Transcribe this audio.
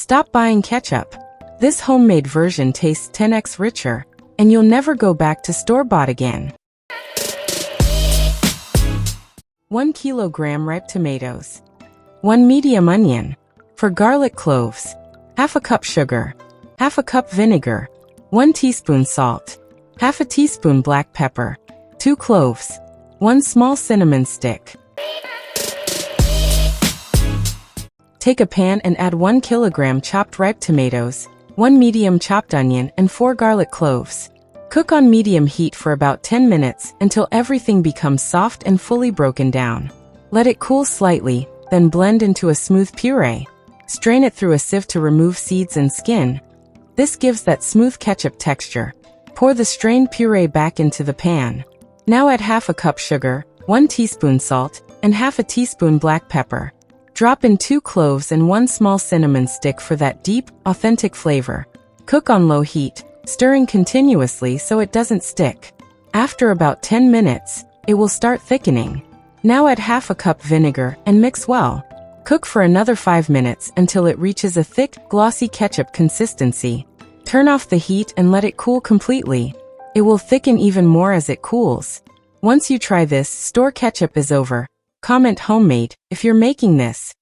Stop buying ketchup. This homemade version tastes 10x richer, and you'll never go back to store-bought again. 1 kilogram ripe tomatoes. 1 medium onion. For garlic cloves. Half a cup sugar. Half a cup vinegar. 1 teaspoon salt. Half a teaspoon black pepper. 2 cloves. 1 small cinnamon stick. Take a pan and add 1 kilogram chopped ripe tomatoes, 1 medium chopped onion and 4 garlic cloves. Cook on medium heat for about 10 minutes until everything becomes soft and fully broken down. Let it cool slightly, then blend into a smooth puree. Strain it through a sieve to remove seeds and skin. This gives that smooth ketchup texture. Pour the strained puree back into the pan. Now add half a cup sugar, 1 teaspoon salt, and half a teaspoon black pepper. Drop in 2 cloves and 1 small cinnamon stick for that deep, authentic flavor. Cook on low heat, stirring continuously so it doesn't stick. After about 10 minutes, it will start thickening. Now add half a cup vinegar and mix well. Cook for another 5 minutes until it reaches a thick, glossy ketchup consistency. Turn off the heat and let it cool completely. It will thicken even more as it cools. Once you try this, store ketchup is over. Comment homemade if you're making this.